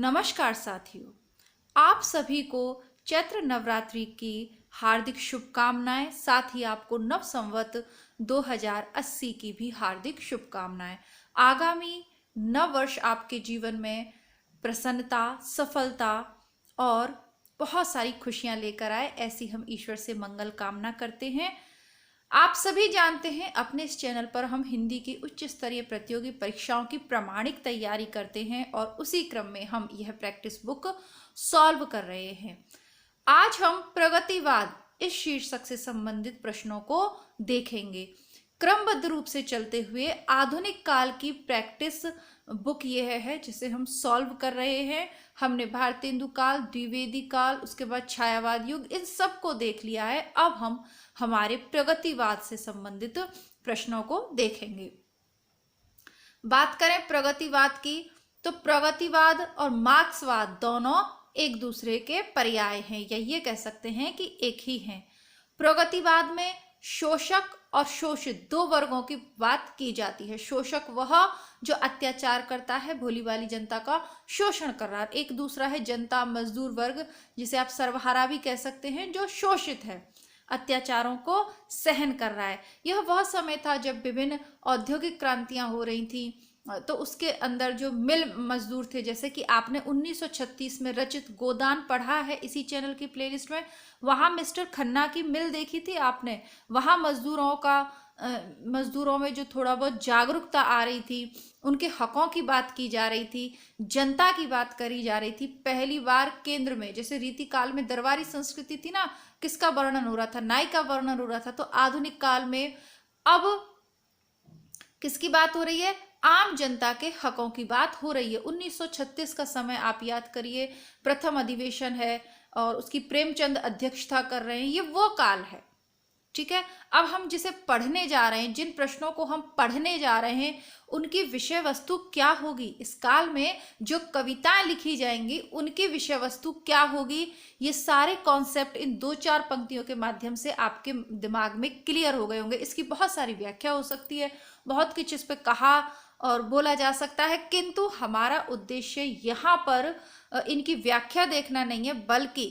नमस्कार साथियों, आप सभी को चैत्र नवरात्रि की हार्दिक शुभकामनाएं। साथ ही आपको नव संवत 2080 की भी हार्दिक शुभकामनाएं। आगामी नव वर्ष आपके जीवन में प्रसन्नता, सफलता और बहुत सारी खुशियां लेकर आए, ऐसी हम ईश्वर से मंगल कामना करते हैं। आप सभी जानते हैं अपने इस चैनल पर हम हिंदी की उच्च स्तरीय प्रतियोगी परीक्षाओं की प्रामाणिक तैयारी करते हैं और उसी क्रम में हम यह प्रैक्टिस बुक सॉल्व कर रहे हैं। आज हम प्रगतिवाद इस शीर्षक से संबंधित प्रश्नों को देखेंगे। क्रमबद्ध रूप से चलते हुए आधुनिक काल की प्रैक्टिस बुक यह है जिसे हम सॉल्व कर रहे हैं। हमने भारतेंदु काल, द्विवेदी काल, उसके बाद छायावाद युग, इन सब को देख लिया है। अब हम हमारे प्रगतिवाद से संबंधित प्रश्नों को देखेंगे। बात करें प्रगतिवाद की, तो प्रगतिवाद और मार्क्सवाद दोनों एक दूसरे के पर्याय हैं, या ये कह सकते हैं कि एक ही हैं। प्रगतिवाद में शोषक और शोषित दो वर्गों की बात की जाती है। शोषक वह जो अत्याचार करता है, भोली भाली जनता का शोषण कर रहा है। एक दूसरा है जनता, मजदूर वर्ग, जिसे आप सर्वहारा भी कह सकते हैं, जो शोषित है, अत्याचारों को सहन कर रहा है। यह वह समय था जब विभिन्न औद्योगिक क्रांतियां हो रही थी, तो उसके अंदर जो मिल मजदूर थे, जैसे कि आपने 1936 में रचित गोदान पढ़ा है इसी चैनल की प्लेलिस्ट में, वहां मिस्टर खन्ना की मिल देखी थी आपने। वहां मजदूरों में जो थोड़ा बहुत जागरूकता आ रही थी, उनके हकों की बात की जा रही थी, जनता की बात करी जा रही थी। पहली बार केंद्र में, जैसे रीति काल में दरबारी संस्कृति थी ना, किसका वर्णन हो रहा था? नाई का वर्णन हो रहा था। तो आधुनिक काल में अब किसकी बात हो रही है? आम जनता के हकों की बात हो रही है। 1936 का समय आप याद करिए, प्रथम अधिवेशन है और उसकी प्रेमचंद अध्यक्षता कर रहे हैं। ये वो काल है, ठीक है। अब हम जिसे पढ़ने जा रहे हैं, जिन प्रश्नों को हम पढ़ने जा रहे हैं, उनकी विषय वस्तु क्या होगी? इस काल में जो कविताएं लिखी जाएंगी उनकी विषय वस्तु क्या होगी? ये सारे कॉन्सेप्ट इन 2-4 पंक्तियों के माध्यम से आपके दिमाग में क्लियर हो गए होंगे। इसकी बहुत सारी व्याख्या हो सकती है, बहुत कुछ इस पे कहा और बोला जा सकता है, किंतु हमारा उद्देश्य यहाँ पर इनकी व्याख्या देखना नहीं है, बल्कि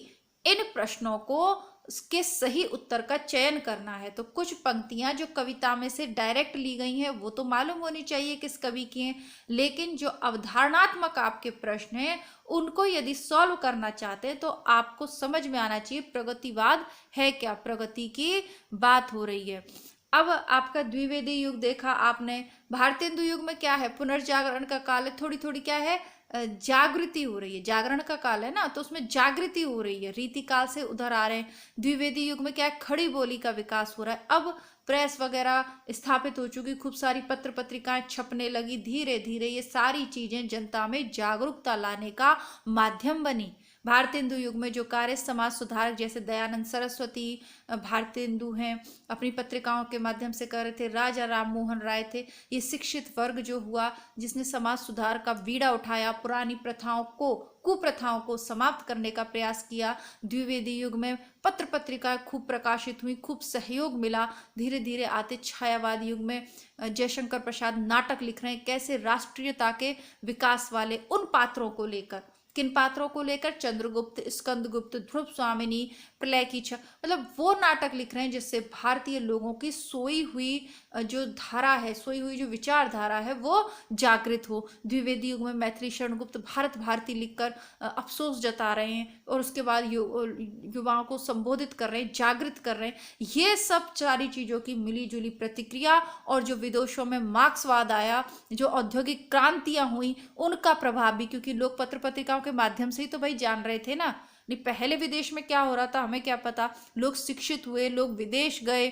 इन प्रश्नों को के सही उत्तर का चयन करना है। तो कुछ पंक्तियां जो कविता में से डायरेक्ट ली गई हैं वो तो मालूम होनी चाहिए किस कवि की हैं, लेकिन जो अवधारणात्मक आपके प्रश्न हैं उनको यदि सॉल्व करना चाहते हैं तो आपको समझ में आना चाहिए प्रगतिवाद है क्या, प्रगति की बात हो रही है। अब आपका द्विवेदी युग देखा आपने। भारतेंदु युग में क्या है? पुनर्जागरण का काल है। थोड़ी थोड़ी क्या है? जागृति हो रही है। जागरण का काल है ना, तो उसमें जागृति हो रही है। रीति काल से उधर आ रहे हैं। द्विवेदी युग में क्या है? खड़ी बोली का विकास हो रहा है। अब प्रेस वगैरह स्थापित हो चुकी, खूब सारी पत्र पत्रिकाएं छपने लगी। धीरे धीरे ये सारी चीजें जनता में जागरूकता लाने का माध्यम बनी। भारतेंदु युग में जो कार्य समाज सुधारक जैसे दयानंद सरस्वती भारतेंदु हैं, अपनी पत्रिकाओं के माध्यम से कर रहे थे। राजा राम मोहन राय थे। ये शिक्षित वर्ग जो हुआ, जिसने समाज सुधार का बीड़ा उठाया, पुरानी प्रथाओं को, कुप्रथाओं को समाप्त करने का प्रयास किया। द्विवेदी युग में पत्र पत्रिकाएं खूब प्रकाशित हुई, खूब सहयोग मिला। धीरे धीरे आते छायावाद युग में जयशंकर प्रसाद नाटक लिख रहे हैं, कैसे राष्ट्रीयता के विकास वाले उन पात्रों को लेकर। किन पात्रों को लेकर? चंद्रगुप्त, स्कंदगुप्त, ध्रुव स्वामिनी, प्रलय की छाया, मतलब वो नाटक लिख रहे हैं जिससे भारतीय लोगों की सोई हुई जो धारा है, सोई हुई जो विचारधारा है, वो जागृत हो। द्विवेदी युग में मैथिली शरणगुप्त भारत भारती लिखकर अफसोस जता रहे हैं और उसके बाद युवाओं को संबोधित कर रहे हैं, जागृत कर रहे हैं। ये सब सारी चीजों की मिली जुली प्रतिक्रिया, और जो विदेशों में मार्क्सवाद आया, जो औद्योगिक क्रांतियां हुई, उनका प्रभाव भी, क्योंकि लोग पत्र पत्रिकाओं के माध्यम से ही तो भाई जान रहे थे ना। नहीं, पहले विदेश में क्या हो रहा था हमें क्या पता। लोग शिक्षित हुए, लोग विदेश गए,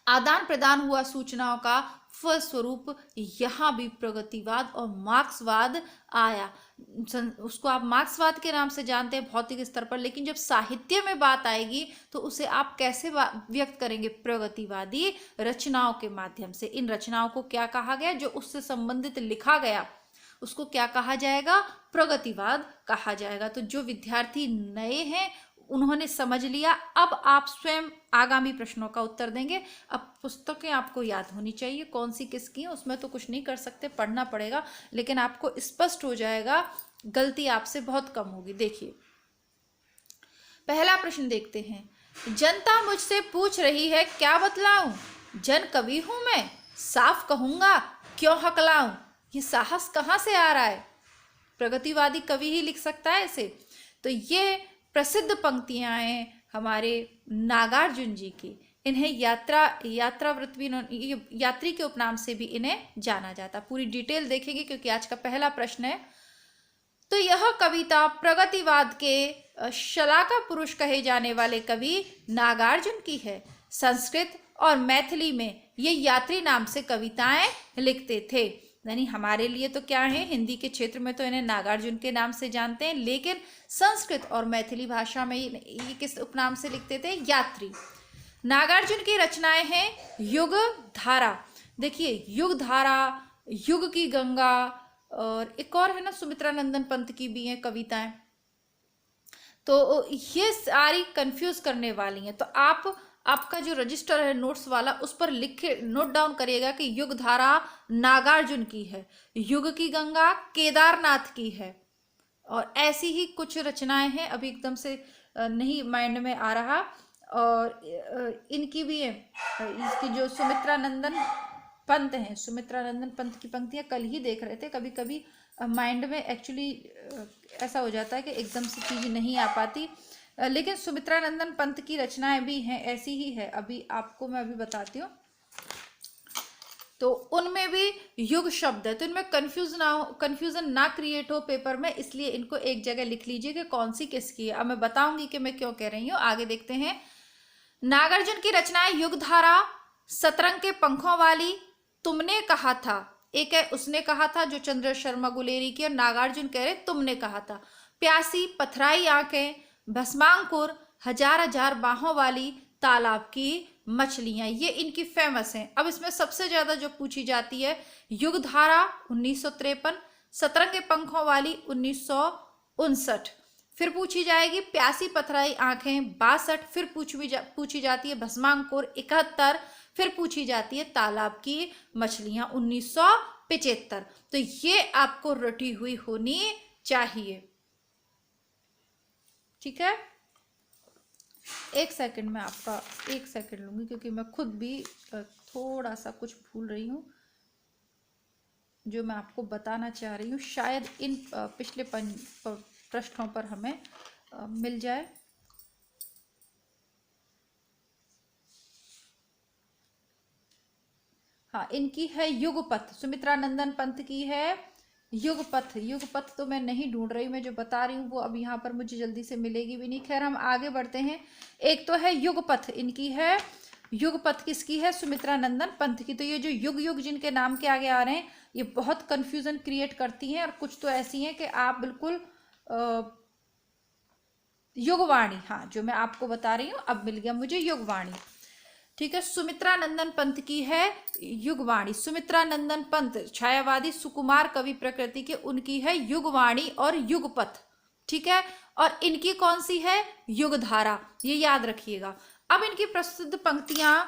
आदान प्रदान हुआ सूचनाओं का, फलस्वरूप यहाँ भी प्रगतिवाद और मार्क्सवाद आया। उसको आप मार्क्सवाद के नाम से जानते हैं भौतिक स्तर पर, लेकिन जब साहित्य में बात आएगी तो उसे आप कैसे व्यक्त करेंगे? प्रगतिवादी रचनाओं के माध्यम से। इन रचनाओं को क्या कहा गया? जो उससे संबंधित लिखा गया उसको क्या कहा जाएगा? प्रगतिवाद कहा जाएगा। तो जो विद्यार्थी नए हैं उन्होंने समझ लिया। अब आप स्वयं आगामी प्रश्नों का उत्तर देंगे। अब पुस्तकें आपको याद होनी चाहिए कौन सी किसकी हैं, उसमें तो कुछ नहीं कर सकते, पढ़ना पड़ेगा, लेकिन आपको स्पष्ट हो जाएगा गलती आपसे बहुत कम होगी। देखिए पहला प्रश्न देखते हैं। जनता मुझसे पूछ रही है क्या बतलाऊं, जन कवि हूं मैं, साफ कहूंगा क्यों हकलाऊं। ये साहस कहाँ से आ रहा है? प्रगतिवादी कवि ही लिख सकता है इसे। तो ये प्रसिद्ध पंक्तियां हैं हमारे नागार्जुन जी की। इन्हें यात्री के उपनाम से भी इन्हें जाना जाता। पूरी डिटेल देखेंगे क्योंकि आज का पहला प्रश्न है। तो यह कविता प्रगतिवाद के शलाका पुरुष कहे जाने वाले कवि नागार्जुन की है। संस्कृत और मैथिली में ये यात्री नाम से कविताएं लिखते थे। यानी हमारे लिए तो क्या है, हिंदी के क्षेत्र में तो इन्हें नागार्जुन के नाम से जानते हैं, लेकिन संस्कृत और मैथिली भाषा में ये किस उपनाम से लिखते थे? यात्री। नागार्जुन की रचनाएं हैं युग धारा। देखिए युग धारा, युग की गंगा, और एक और है ना सुमित्रा नंदन पंत की भी हैं कविताएं। तो ये सारी कंफ्यूज करने वाली हैं। तो आपका जो रजिस्टर है नोट्स वाला, उस पर लिखे नोट डाउन करिएगा कि युग धारा नागार्जुन की है, युग की गंगा केदारनाथ की है, और ऐसी ही कुछ रचनाएं हैं, अभी एकदम से नहीं माइंड में आ रहा। और इनकी भी है, इसकी जो सुमित्रा नंदन पंत हैं, सुमित्रा नंदन पंत की पंक्तियां कल ही देख रहे थे। कभी कभी माइंड में एक्चुअली ऐसा हो जाता है कि एकदम से चीज़ नहीं आ पाती, लेकिन सुमित्रा नंदन पंत की रचनाएं भी हैं, ऐसी ही है। अभी आपको मैं अभी बताती हूँ। तो उनमें भी युग शब्द है, तो इनमें कंफ्यूजन ना क्रिएट हो पेपर में, इसलिए इनको एक जगह लिख लीजिए कि कौन सी किसकी है। अब मैं बताऊंगी कि मैं क्यों कह रही हूँ। आगे देखते हैं। नागार्जुन की रचनाएं युग धारा, सतरंग के पंखों वाली, तुमने कहा था। एक है उसने कहा था जो चंद्र शर्मा गुलेरी की, और नागार्जुन कह रहे तुमने कहा था। प्यासी पथराई आंखें, भस्मांकुर, हजार हजार बाहों वाली, तालाब की मछलियां, ये इनकी फेमस हैं। अब इसमें सबसे ज्यादा जो पूछी जाती है युग धारा 1953, सतरंग के पंखों वाली 1959, फिर पूछी जाएगी प्यासी पथराई आंखें 62, फिर पूछी जाती है भस्मांकुर 71, फिर पूछी जाती है तालाब की मछलियां 1975। तो ये आपको रटी हुई होनी चाहिए, ठीक है। एक सेकंड में आपका 1 सेकंड लूंगी क्योंकि मैं खुद भी थोड़ा सा कुछ भूल रही हूँ जो मैं आपको बताना चाह रही हूँ। शायद इन पिछले पृष्ठों पर हमें मिल जाए। हाँ, इनकी है युगपथ, सुमित्रा नंदन पंत की है युगपथ। युगपथ तो मैं नहीं ढूंढ रही, मैं जो बता रही हूँ वो अब यहाँ पर मुझे जल्दी से मिलेगी भी नहीं। खैर हम आगे बढ़ते हैं। एक तो है युगपथ, इनकी है युगपथ, किसकी है? सुमित्रा नंदन पंत की। तो ये जो युग युग जिनके नाम के आगे आ रहे हैं ये बहुत कंफ्यूजन क्रिएट करती हैं, और कुछ तो ऐसी हैं कि आप बिल्कुल युगवाणी, हाँ जो मैं आपको बता रही हूँ अब मिल गया मुझे, युगवाणी, ठीक है। सुमित्रा नंदन पंत की है युगवाणी। सुमित्रा नंदन पंत छायावादी सुकुमार कवि प्रकृति के, उनकी है युगवाणी और युगपथ, ठीक है। और इनकी कौन सी है? युगधारा, ये याद रखिएगा। अब इनकी प्रसिद्ध पंक्तियां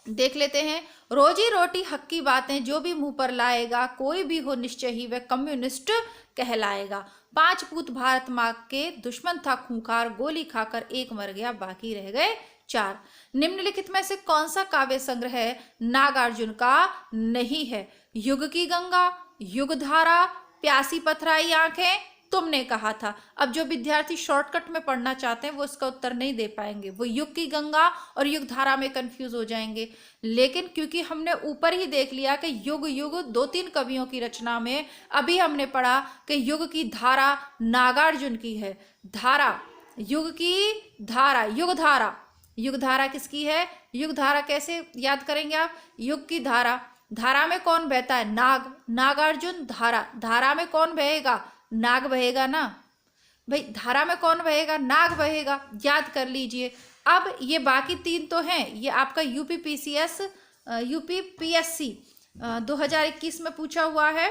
देख लेते हैं। रोजी रोटी हक की बातें जो भी मुंह पर लाएगा, कोई भी हो निश्चय ही वह कम्युनिस्ट कहलाएगा। 5 पूत भारत माँ के, दुश्मन था खूंखार, गोली खाकर एक मर गया बाकी रह गए 4। निम्नलिखित में से कौन सा काव्य संग्रह नागार्जुन का नहीं है? युग की गंगा, युग धारा, प्यासी पथराई आंखें, तुमने कहा था। अब जो विद्यार्थी शॉर्टकट में पढ़ना चाहते हैं वो इसका उत्तर नहीं दे पाएंगे, वो युग की गंगा और युग धारा में कंफ्यूज हो जाएंगे। लेकिन क्योंकि हमने ऊपर ही देख लिया कि युग युग 2-3 कवियों की रचना में, अभी हमने पढ़ा कि युग की धारा नागार्जुन की है। धारा, युग की धारा, युग धारा, युग धारा किसकी है? युग धारा कैसे याद करेंगे आप? युग की धारा, धारा में कौन बहता है? नाग, नागार्जुन धारा, धारा में कौन बहेगा? नाग बहेगा ना भाई, धारा में कौन बहेगा? नाग बहेगा, याद कर लीजिए। अब ये बाकी 3 तो हैं, ये आपका यूपीपीएससी 2021 में पूछा हुआ है,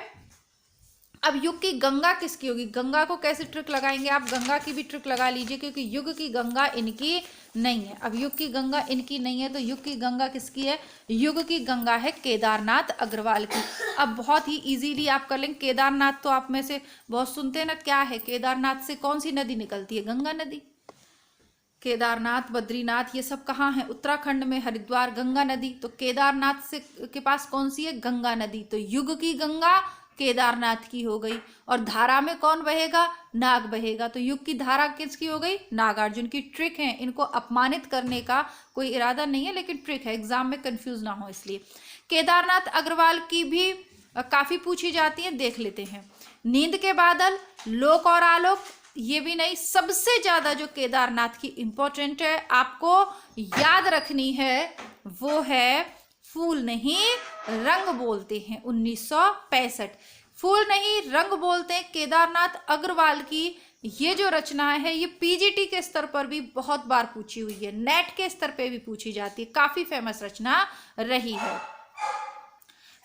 अब युग की गंगा किसकी होगी? गंगा को कैसे ट्रिक लगाएंगे आप? गंगा की भी ट्रिक लगा लीजिए, क्योंकि युग की गंगा इनकी नहीं है। अब युग की गंगा इनकी नहीं है तो युग की गंगा किसकी है? युग की गंगा है केदारनाथ अग्रवाल की। अब बहुत ही इजीली आप कर लेंगे। केदारनाथ तो आप में से बहुत सुनते हैं ना, क्या है केदारनाथ से कौन सी नदी निकलती है? गंगा नदी। केदारनाथ, बद्रीनाथ ये सब कहाँ है? उत्तराखंड में, हरिद्वार, गंगा नदी। तो केदारनाथ से के पास कौन सी है? गंगा नदी। तो युग की गंगा केदारनाथ की हो गई। और धारा में कौन बहेगा? नाग बहेगा। तो युग की धारा किसकी हो गई? नागार्जुन की। ट्रिक है, इनको अपमानित करने का कोई इरादा नहीं है, लेकिन ट्रिक है, एग्जाम में कंफ्यूज ना हो इसलिए। केदारनाथ अग्रवाल की भी काफी पूछी जाती है, देख लेते हैं। नींद के बादल, लोक और आलोक, ये भी नहीं। सबसे ज्यादा जो केदारनाथ की इंपॉर्टेंट है, आपको याद रखनी है, वो है फूल नहीं रंग बोलते हैं। 1965 फूल नहीं रंग बोलते हैं केदारनाथ अग्रवाल की ये जो रचना है, ये पीजीटी के स्तर पर भी बहुत बार पूछी हुई है, नेट के स्तर पे भी पूछी जाती है, काफी फेमस रचना रही है।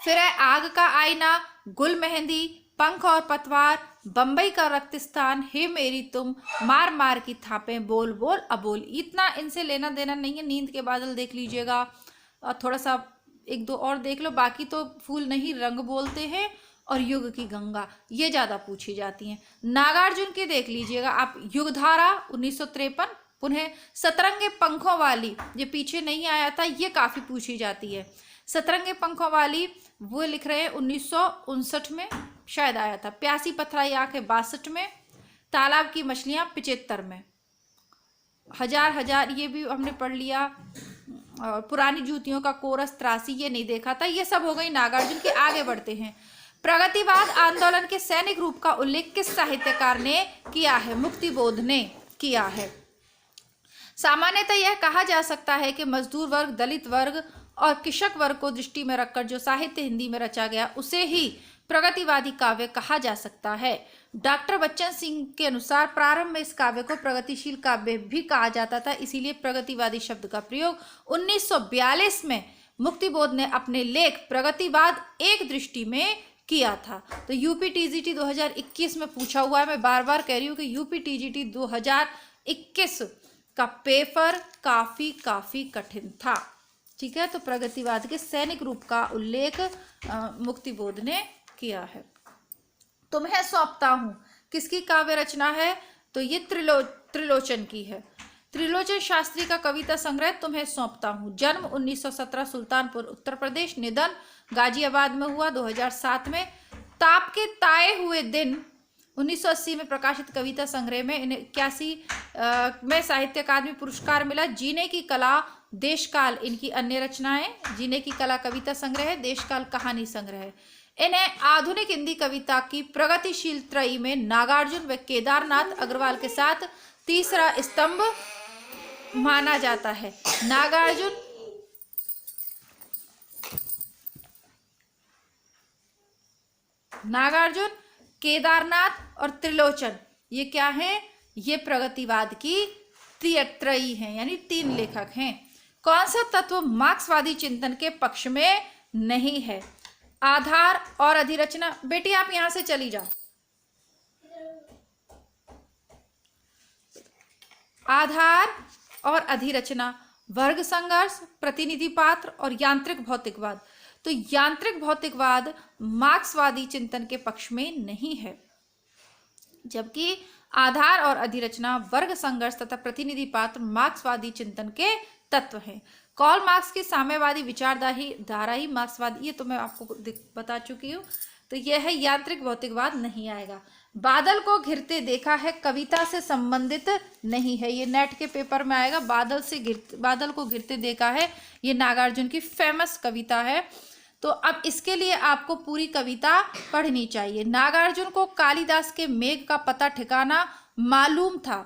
फिर है आग का आईना, गुल मेहंदी, पंख और पतवार, बंबई का रक्तस्थान, हे मेरी तुम, मार मार की थापें, बोल बोल अबोल। इतना इनसे लेना देना नहीं है। नींद के बादल देख लीजिएगा, थोड़ा सा एक दो और देख लो, बाकी तो फूल नहीं रंग बोलते हैं और युग की गंगा ये ज्यादा पूछी जाती हैं। नागार्जुन की देख लीजिएगा आप, युगधारा 1953, पुनः सतरंगे पंखों वाली, ये पीछे नहीं आया था, ये काफी पूछी जाती है। सतरंगे पंखों वाली वो लिख रहे हैं 1959 में शायद आया था। प्यासी पथराई आंखें 62 में, तालाब की मछलियां 75 में, हजार हजार ये भी हमने पढ़ लिया, और पुरानी जूतियों का कोरस 83 ये नहीं देखा था। ये सब हो गई नागार्जुन के। आगे बढ़ते हैं। प्रगतिवाद आंदोलन के सैनिक रूप का उल्लेख किस साहित्यकार ने किया है? मुक्तिबोध ने किया है। सामान्यतः यह कहा जा सकता है कि मजदूर वर्ग, दलित वर्ग और कृषक वर्ग को दृष्टि में रखकर जो साहित्य हिंदी में रचा गया उसे ही प्रगतिवादी काव्य कहा जा सकता है। डॉक्टर बच्चन सिंह के अनुसार प्रारंभ में इस काव्य को प्रगतिशील काव्य भी कहा जाता था, इसीलिए प्रगतिवादी शब्द का प्रयोग 1942 में मुक्तिबोध ने अपने लेख प्रगतिवाद एक दृष्टि में किया था। तो यूपी टीजीटी 2021 में पूछा हुआ है, मैं बार बार कह रही हूँ कि यूपी टीजीटी 2021 का पेपर काफी कठिन था। ठीक है, तो प्रगतिवाद के सैनिक रूप का उल्लेख मुक्तिबोध ने किया है। तुम्हें सौंपता हूं किसकी काव्य रचना है? तो ये त्रिलोचन की है। त्रिलोचन शास्त्री का कविता संग्रह तुम्हें सौंपता हूं। जन्म 1917 सुल्तानपुर उत्तर प्रदेश, निधन गाजियाबाद में हुआ 2007 में। ताप के ताए हुए दिन 1980 में प्रकाशित कविता संग्रह में इन्हें 81 में साहित्य अकादमी पुरस्कार मिला। जीने की कला, देशकाल इनकी अन्य रचनाएं। जीने की कला कविता संग्रह है, देशकाल कहानी संग्रह है। इन्हें आधुनिक हिंदी कविता की प्रगतिशील त्रयी में नागार्जुन व केदारनाथ अग्रवाल के साथ तीसरा स्तंभ माना जाता है। नागार्जुन, केदारनाथ और त्रिलोचन ये क्या है? ये प्रगतिवाद की त्रयी हैं, यानी 3 लेखक हैं। कौन सा तत्व मार्क्सवादी चिंतन के पक्ष में नहीं है? आधार और अधिरचना। बेटी आप यहां से चली जाओ। आधार और अधिरचना, वर्ग संघर्ष, प्रतिनिधि पात्र और यांत्रिक भौतिकवाद। तो यांत्रिक भौतिकवाद मार्क्सवादी चिंतन के पक्ष में नहीं है, जबकि आधार और अधिरचना, वर्ग संघर्ष तथा प्रतिनिधि पात्र मार्क्सवादी चिंतन के तत्व हैं। कार्ल मार्क्स की साम्यवादी विचारधारा ही मार्क्सवादी, ये तो मैं आपको बता चुकी हूँ। तो यह है यांत्रिक भौतिकवाद, नहीं आएगा। बादल को घिरते देखा है कविता से संबंधित नहीं है, ये नेट के पेपर में आएगा। बादल को घिरते देखा है, ये नागार्जुन की फेमस कविता है। तो अब इसके लिए आपको पूरी कविता पढ़नी चाहिए। नागार्जुन को कालिदास के मेघ का पता ठिकाना मालूम था,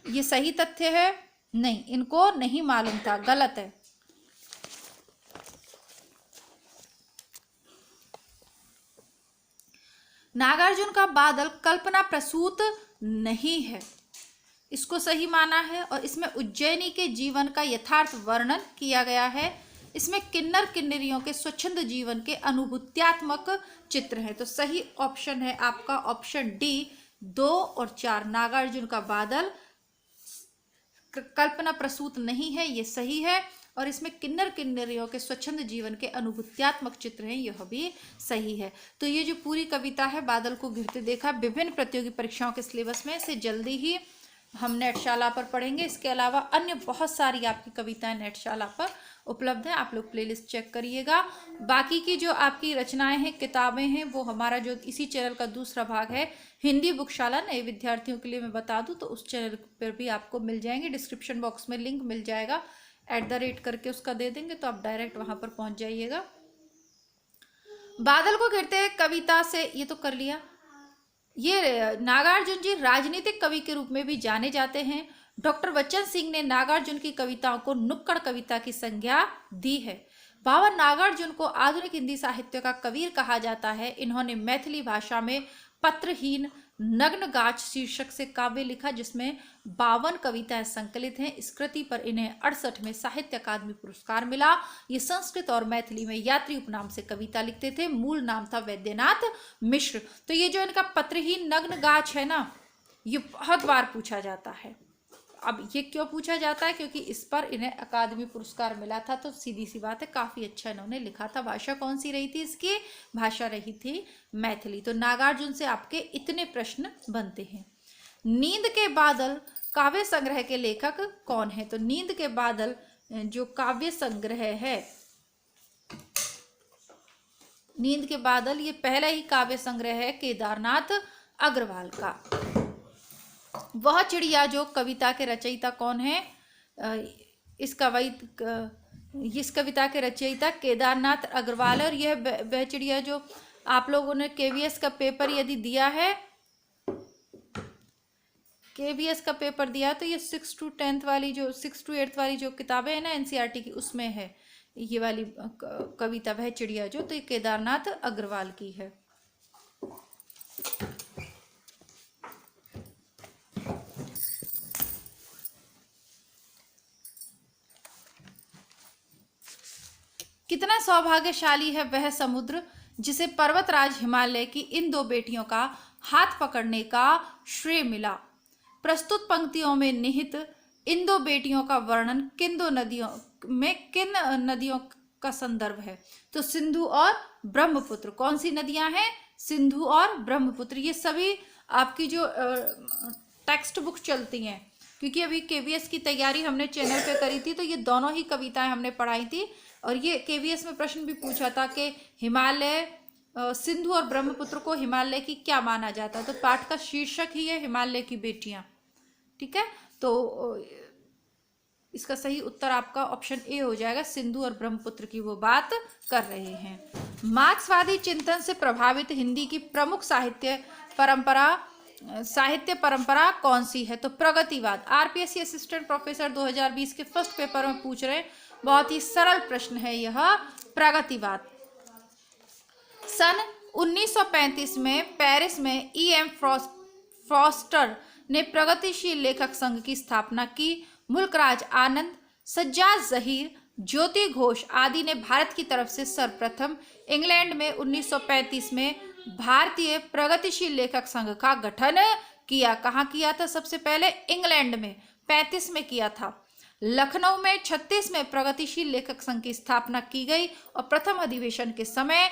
ये सही तथ्य है? नहीं, इनको नहीं मालूम था, गलत है। नागार्जुन का बादल कल्पना प्रसूत नहीं है, इसको सही माना है। और इसमें उज्जैनी के जीवन का यथार्थ वर्णन किया गया है। इसमें किन्नर किन्नरियों के स्वच्छंद जीवन के अनुभूत्यात्मक चित्र हैं। तो सही ऑप्शन है आपका ऑप्शन डी 2 और 4, नागार्जुन का बादल कल्पना प्रसूत नहीं है, ये सही है। और इसमें किन्नर किन्नरियों के स्वच्छंद जीवन के अनुभूत्यात्मक चित्र हैं, यह भी सही है। तो ये जो पूरी कविता है बादल को घिरते देखा, विभिन्न प्रतियोगी परीक्षाओं के सिलेबस में से जल्दी ही हम नेटशाला पर पढ़ेंगे। इसके अलावा अन्य बहुत सारी आपकी कविताएं नेटशाला पर उपलब्ध है, आप लोग प्लेलिस्ट चेक करिएगा। बाकी की जो आपकी रचनाएं हैं, किताबें हैं, वो हमारा जो इसी चैनल का दूसरा भाग है हिंदी बुकशाला, नए विद्यार्थियों के लिए मैं बता दूं तो उस चैनल पर भी आपको मिल जाएंगे। डिस्क्रिप्शन बॉक्स में लिंक मिल जाएगा, @ करके उसका दे देंगे तो आप डायरेक्ट वहां पर पहुंच जाइएगा। बादल को घिरते कविता से ये तो कर लिया। ये नागार्जुन जी राजनीतिक कवि के रूप में भी जाने जाते हैं। डॉक्टर बच्चन सिंह ने नागार्जुन की कविताओं को नुक्कड़ कविता की संज्ञा दी है। बाबा नागार्जुन को आधुनिक हिंदी साहित्य का कबीर कहा जाता है। इन्होंने मैथिली भाषा में पत्रहीन नग्न गाछ शीर्षक से काव्य लिखा, जिसमें 52 कविताएं संकलित हैं। इस कृति पर इन्हें 68 में साहित्य अकादमी पुरस्कार मिला। ये संस्कृत और मैथिली में यात्री उपनाम से कविता लिखते थे। मूल नाम था वैद्यनाथ मिश्र। तो ये जो इनका पत्रहीन नग्न गाछ है ना, ये बहुत बार पूछा जाता है। अब ये क्यों पूछा जाता है? क्योंकि इस पर इन्हें अकादमी पुरस्कार मिला था। तो सीधी सी बात है, काफी अच्छा इन्होंने लिखा था। भाषा कौन सी रही थी इसकी? भाषा रही थी मैथिली। तो नागार्जुन से आपके इतने प्रश्न बनते हैं। नींद के बादल काव्य संग्रह के लेखक कौन है? तो नींद के बादल जो काव्य संग्रह है, नींद के बादल, ये पहला ही काव्य संग्रह है केदारनाथ अग्रवाल का। वह चिड़िया जो कविता के रचयिता कौन है? इस कविता के रचयिता केदारनाथ अग्रवाल। और यह वह चिड़िया जो आप लोगों ने केवीएस का पेपर यदि दिया है, केवीएस का पेपर दिया तो ये 6 to 10 वाली जो 6 to 8 वाली जो किताबें हैं ना एनसीईआरटी की, उसमें है ये वाली कविता वह चिड़िया जो। तो ये केदारनाथ अग्रवाल की है। कितना सौभाग्यशाली है वह समुद्र जिसे पर्वतराज हिमालय की इन 2 बेटियों का हाथ पकड़ने का श्रेय मिला। प्रस्तुत पंक्तियों में निहित इन 2 बेटियों का वर्णन किन नदियों का संदर्भ है? तो सिंधु और ब्रह्मपुत्र। कौन सी नदियां हैं? सिंधु और ब्रह्मपुत्र। ये सभी आपकी जो टेक्स्ट बुक चलती हैं, क्योंकि अभी केवीएस की तैयारी हमने चैनल पे करी थी, तो ये दोनों ही कविताएं हमने पढ़ाई थी। और ये केवीएस में प्रश्न भी पूछा था कि हिमालय, सिंधु और ब्रह्मपुत्र को हिमालय की क्या माना जाता है? तो पाठ का शीर्षक ही है हिमालय की बेटियां। ठीक है, तो इसका सही उत्तर आपका ऑप्शन ए हो जाएगा। सिंधु और ब्रह्मपुत्र की वो बात कर रहे हैं। मार्क्सवादी चिंतन से प्रभावित हिंदी की प्रमुख साहित्य परंपरा कौन सी है? तो प्रगतिवाद। आरपीएससी असिस्टेंट प्रोफेसर 2020 के फर्स्ट पेपर में पूछ रहे हैं, बहुत ही सरल प्रश्न है यह, प्रगतिवाद। सन 1935 में पेरिस में E.M. फॉस्टर ने प्रगतिशील लेखक संघ की स्थापना की। मुल्कराज आनंद, सज्जाद जहीर, ज्योति घोष आदि ने भारत की तरफ से सर्वप्रथम इंग्लैंड में 1935 में भारतीय प्रगतिशील लेखक संघ का गठन किया। कहाँ किया था? सबसे पहले इंग्लैंड में 35 में किया था। लखनऊ में 36 में प्रगतिशील लेखक संघ की स्थापना की गई और प्रथम अधिवेशन के समय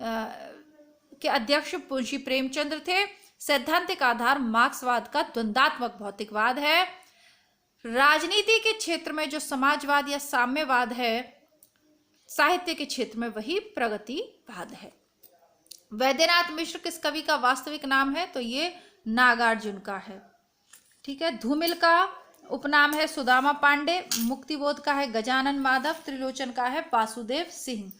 के अध्यक्ष मुंशी प्रेमचंद्र थे। सैद्धांतिक आधार मार्क्सवाद का द्वंद्वात्मक भौतिकवाद है। राजनीति के क्षेत्र में जो समाजवाद या साम्यवाद है, साहित्य के क्षेत्र में वही प्रगतिवाद है। वैद्यनाथ मिश्र किस कवि का वास्तविक नाम है? तो ये नागार्जुन का है। ठीक है, धूमिल का उपनाम है सुदामा पांडे, मुक्तिबोध का है गजानन माधव, त्रिलोचन का है वासुदेव सिंह।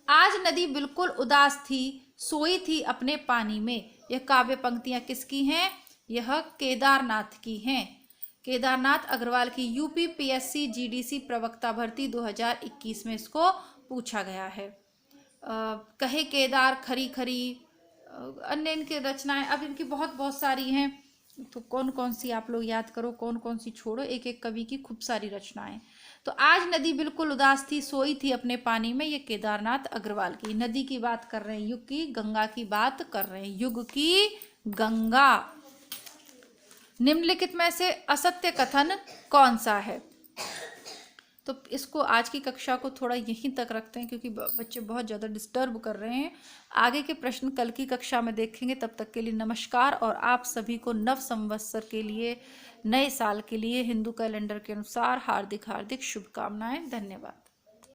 आज नदी बिल्कुल उदास थी, सोई थी अपने पानी में। यह काव्य पंक्तियां किसकी हैं? यह केदारनाथ की हैं। केदारनाथ अग्रवाल की। यूपीपीएससी जीडीसी प्रवक्ता भर्ती 2021 में इसको पूछा गया है। कहे केदार खरी खरी, अन्य इनके रचनाएं, अब इनकी बहुत सारी हैं, तो कौन कौन सी आप लोग याद करो, कौन कौन सी छोड़ो, एक एक कवि की खूब सारी रचनाएं। तो आज नदी बिल्कुल उदास थी, सोई थी अपने पानी में, ये केदारनाथ अग्रवाल की। नदी की बात कर रहे हैं, युग की, गंगा की बात कर रहे हैं, युग की गंगा। निम्नलिखित में से असत्य कथन कौन सा है? तो इसको आज की कक्षा को थोड़ा यहीं तक रखते हैं, क्योंकि बच्चे बहुत ज़्यादा डिस्टर्ब कर रहे हैं। आगे के प्रश्न कल की कक्षा में देखेंगे। तब तक के लिए नमस्कार, और आप सभी को नव संवत्सर के लिए, नए साल के लिए हिंदू कैलेंडर के अनुसार हार्दिक हार्दिक शुभकामनाएं। धन्यवाद।